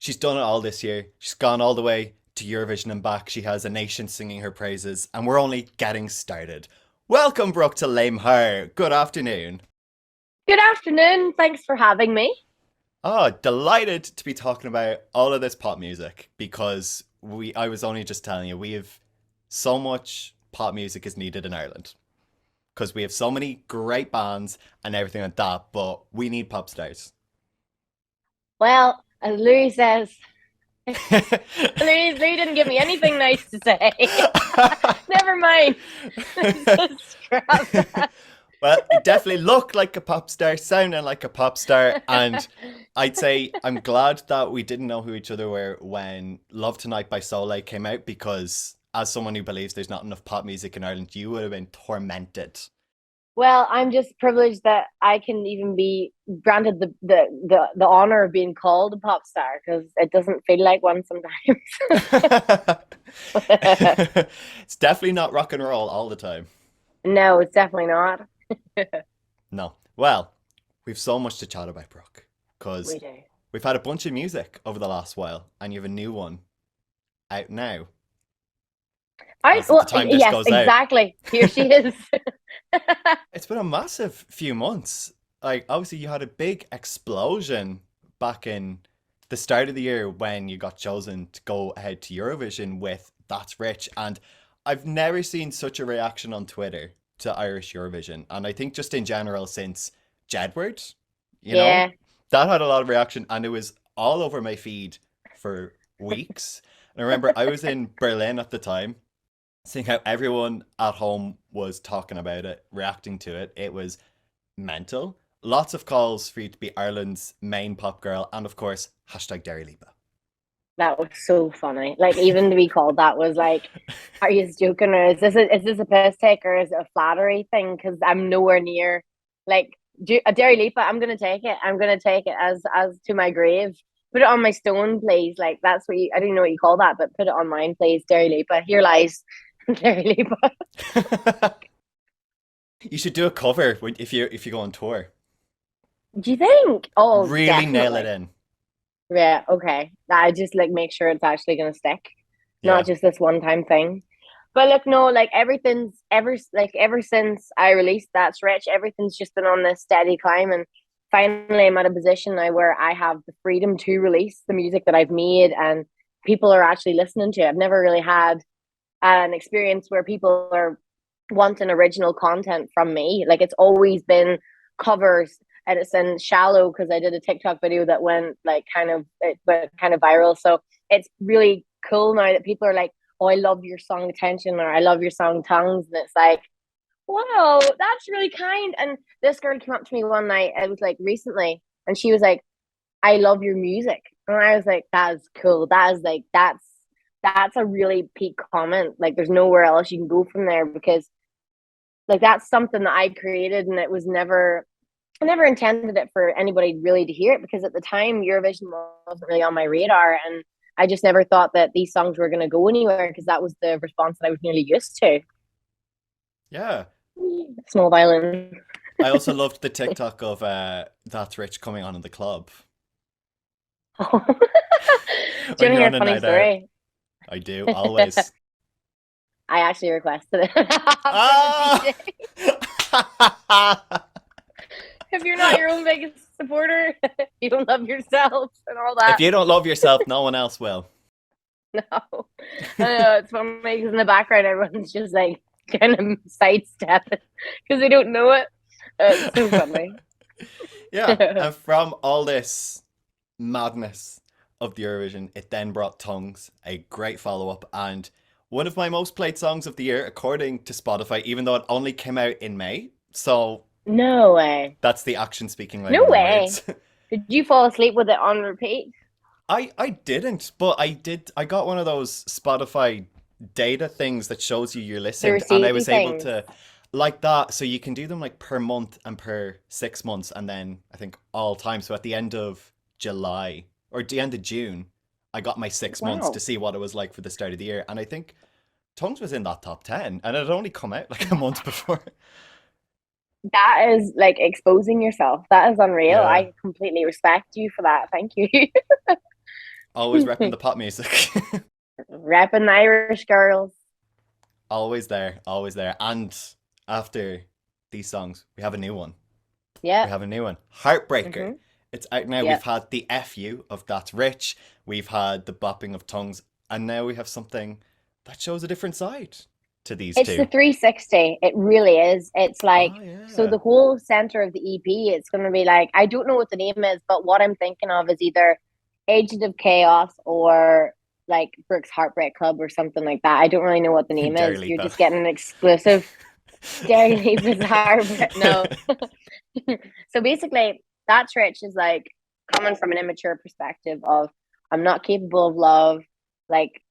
She's done it all this year. She's gone all the way to Eurovision and back. She has a nation singing her praises, and we're only getting started. Welcome, Brooke, to Léim Thart. Good afternoon. Good afternoon. Thanks for having me. Oh, delighted to be talking about all of this pop music because I was only just telling you, we have so much pop music is needed in Ireland because we have so many great bands and everything like that, but we need pop stars. Well, as Louis says, Louis didn't give me anything nice to say. Never mind. Just scrap that. Well, you definitely look like a pop star, sounding like a pop star, and I'd say I'm glad that we didn't know who each other were when Love Tonight by Soleil came out because as someone who believes there's not enough pop music in Ireland, you would have been tormented. Well, I'm just privileged that I can even be granted the honor of being called a pop star because it doesn't feel like one sometimes. It's definitely not rock and roll all the time. No, it's definitely not. No. Well, we've so much to chat about, Brooke, because We do. we've had a bunch of music over the last while, and you have a new one out now. I As the well, time this yes, goes out. exactly. Here she is. It's been a massive few months. Like, obviously, you had a big explosion back in the start of the year when you got chosen to go ahead to Eurovision with That's Rich. And I've never seen such a reaction on Twitter to Irish Eurovision. And I think just in general, since Jedward, you know, Yeah. that had a lot of reaction. And it was all over my feed for weeks. And I remember I was in Berlin at the time seeing how everyone at home was talking about it, reacting to it. It was mental. Lots of calls for you to be Ireland's main pop girl, and of course, hashtag Dairy Lipa. That was so funny. Like even to be called that was like, are you joking or is this a piss take or is it a flattery thing? Because I'm nowhere near like a Dairy Lipa. I'm gonna take it. I'm gonna take it as to my grave. Put it on my stone, please. Like that's what I don't know what you call that, but put it on mine, please. Dairy Lipa. Here lies Dairy Lipa. You should do a cover if you go on tour. Do you think? Oh, Really nail it definitely. in. Yeah. Okay. I just like make sure it's actually gonna stick, not Yeah. just this one time thing. But look, no, like ever since I released That's Rich, everything's just been on this steady climb. And finally, I'm at a position now where I have the freedom to release the music that I've made, and people are actually listening to it. I've never really had an experience where people are wanting original content from me. Like it's always been covers, and it's in shallow because I did a TikTok video that went like it went kind of viral. So it's really cool now that people are like, "Oh, I love your song Attention" or "I love your song Tongues," and it's like, "Wow, that's really kind." And this girl came up to me one night. It was like recently, and she was like, "I love your music," and I was like, "That's cool. That's a really peak comment. Like, there's nowhere else you can go from there because like that's something that I created, and it was never I never intended it for anybody really to hear it because at the time Eurovision wasn't really on my radar, and I just never thought that these songs were going to go anywhere because that was the response that I was nearly used to. Yeah. Small violin. I also loved the TikTok of That's Rich coming on in the club Do you want when to you're hear on a a funny night out. story? I do, I always. actually requested it after the Ah! DJ. If you're not your own biggest supporter, you don't love yourself and all If that. you don't love yourself, no one else will. No, I know it's funny because in the background everyone's just like kind of sidestepping because they don't know it. It's so funny. Yeah, and from all this madness of the Eurovision, it then brought Tongues, a great follow up, and one of my most played songs of the year, according to Spotify, even though it only came out in May. So No way. that's the action speaking louder No than way. words. Did you fall asleep with it on repeat? I didn't, but I did. I got one of those Spotify data things that shows you The listened, and I receipt was able things. to like that. So you can do them like per month and per 6 months, and then I think all time. So at the end of July or the end of June, I got my 6 months to Wow. see what it was like for the start of the year, and I think Tongues was in that top 10, and it had only come out like a month before. That is like exposing yourself. That is unreal. Yeah. I completely respect you for that. Thank you. Always repping the pop music. Repping the Irish girls. Always there, always there. And after these songs, we have a new one. Yeah. We have a new one. Heartbreaker. Mm-hmm. It's out now. Yeah. We've had the FU of That's Rich. We've had the bopping of tongues. And now we have something that shows a different side to these It's two. the 360. It really is. It's like, Oh, so yeah. the whole center of the EP, it's going to be like, I don't know what the name is, but what I'm thinking of is either Agent of Chaos or like Brooke's Heartbreak Club or something like that. I don't really know what the name Dairy is. Leap You're out. just getting an exclusive. Dairy Leap is Heartbreak. No. So basically, That's Rich is like coming from an immature perspective of I'm not capable of love, like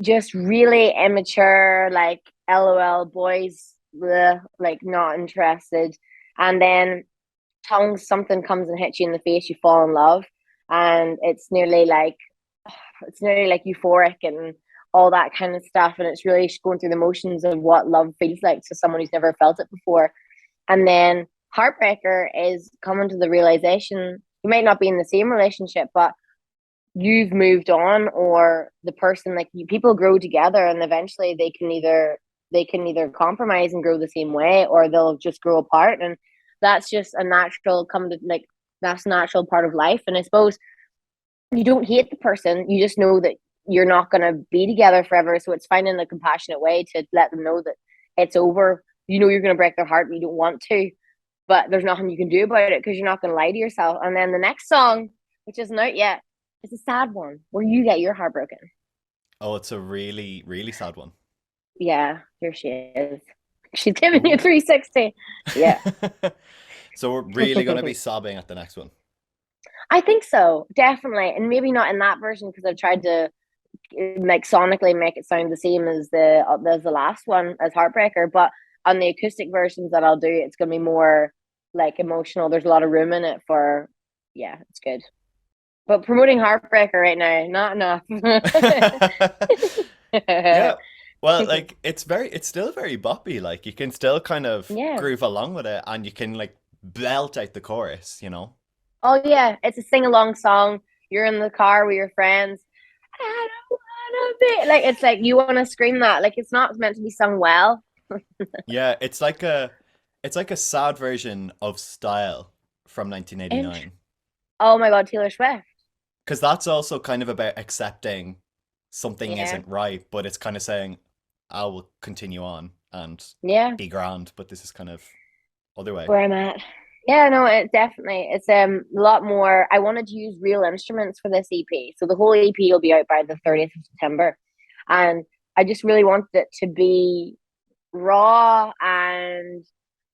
just really immature, like LOL boys, bleh, like not interested. And then tongues, something comes and hits you in the face, you fall in love, and it's nearly like euphoric and all that kind of stuff, and it's really going through the motions of what love feels like to someone who's never felt it before. And then Heartbreaker is coming to the realization you might not be in the same relationship, but you've moved on, or the person, like people grow together and eventually they can either compromise and grow the same way, or they'll just grow apart. And that's just a natural come to like that's a natural part of life. And I suppose you don't hate the person, you just know that you're not going to be together forever, so it's finding a compassionate way to let them know that it's over. You know you're going to break their heart, but you don't want to, but there's nothing you can do about it because you're not going to lie to yourself. And then the next song, which isn't out yet, is a sad one where you get your heart broken. Oh, it's a really, really sad one. Yeah, here she is. She's giving you Ooh. 360. Yeah. So we're really going to be sobbing at the next one. I think so, definitely. And maybe not in that version because I've tried to like sonically make it sound the same as the last one as Heartbreaker, but on the acoustic versions that I'll do, it's going to be more like emotional. There's a lot of room in it for, yeah, it's good. But promoting Heartbreaker right now, not enough. Yeah. Well, like it's still very boppy. Like you can still kind of Yeah. groove along with it and you can like belt out the chorus, you know? Oh yeah, it's a sing along song. You're in the car with your friends. I don't wanna be like it's like you want to scream that. Like it's not meant to be sung well. Yeah, it's like a sad version of Style from And 1989. oh my god, Taylor Swift. Because that's also kind of about accepting something Yeah, isn't right, but it's kind of saying, I will continue on and yeah. be grand, but this is kind of other way. Where I'm at. Yeah, no, it definitely it's a lot more. I wanted to use real instruments for this EP, so the whole EP will be out by the 30th of September, and I just really wanted it to be raw and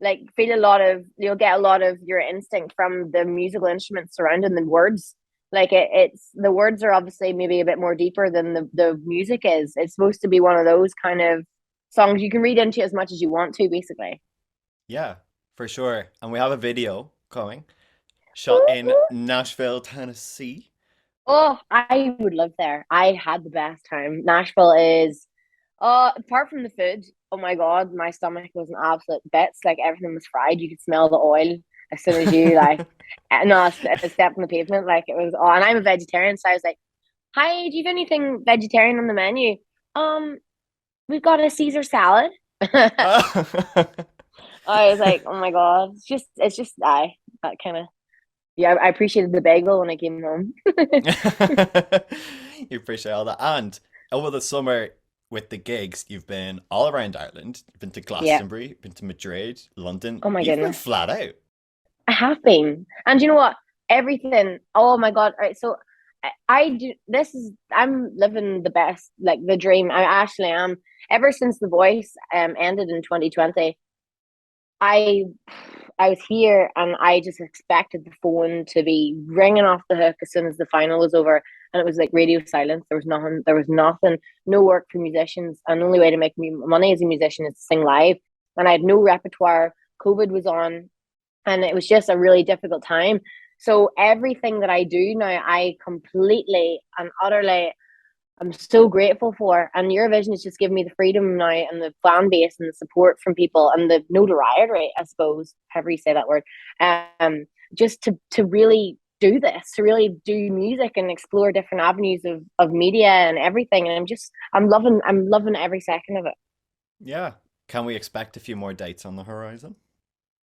like feel a lot of you'll get a lot of your instinct from the musical instruments surrounding the words. Like it's the words are obviously maybe a bit more deeper than the music is. It's supposed to be one of those kind of songs you can read into as much as you want to, basically. Yeah, for sure. And we have a video coming, shot in Nashville, Tennessee. Oh, I would live there. I had the best time. Nashville is, apart from the food, oh my God, my stomach was an absolute bits. Like everything was fried. You could smell the oil as soon as you no, a step on the pavement. Like it was, oh, and I'm a vegetarian, so I was like, "Hi, do you have anything vegetarian on the menu?" Um, we've got a Caesar salad. I was like, "Oh my God, it's just that kind of." Yeah, I appreciated the bagel when I came home. You appreciate all that. And over the summer with the gigs, you've been all around Ireland. You've been to Yeah. Glastonbury, been to Madrid, London. Oh my You've been goodness. flat out. I have been. And you know what? Everything. Oh my God. All right. So I do this is I'm living the best, like the dream. I actually am. Ever since The Voice ended in 2020, I I was here and I just expected the phone to be ringing off the hook as soon as the final was over. And it was like radio silence. There was nothing, no work for musicians. And the only way to make money as a musician is to sing live. And I had no repertoire. COVID was on and it was just a really difficult time. So everything that I do now, I completely and utterly I'm so grateful for. And Eurovision has just given me the freedom now and the fan base and the support from people and the notoriety, I suppose, however you say that word, just to really do this, to really do music and explore different avenues of media and everything. And I'm loving every second of it. Yeah. Can we expect a few more dates on the horizon?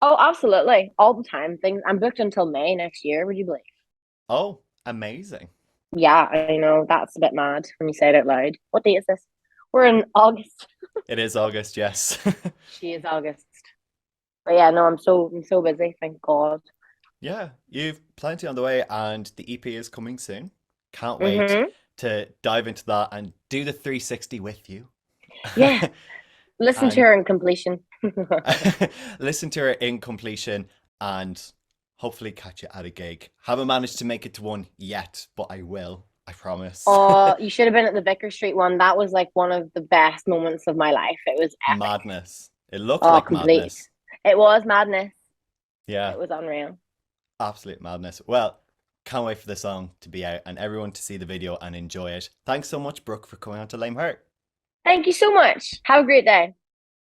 Oh, absolutely. All the time. Things I'm booked until May next year, would you believe? Oh, amazing. Yeah, I know. That's a bit mad when you say it out loud. What date is this? We're in August. It is August, yes. She is August. But yeah, no, I'm so busy, thank God. Yeah, you've plenty on the way, and the EP is coming soon. Can't wait Mm-hmm. to dive into that and do the 360 with you. Yeah. Listen to And her in completion. listen to her in completion and hopefully catch you at a gig. Haven't managed to make it to one yet, but I will. I promise. Oh, you should have been at the Vicar Street one. That was like one of the best moments of my life. It was epic. Madness. It looked Oh, like complete. madness. It was madness. Yeah, It was unreal. absolute madness. Well, can't wait for the song to be out and everyone to see the video and enjoy it. Thanks so much, Brooke, for coming on to Léim Thart. Thank you so much. Have a great day.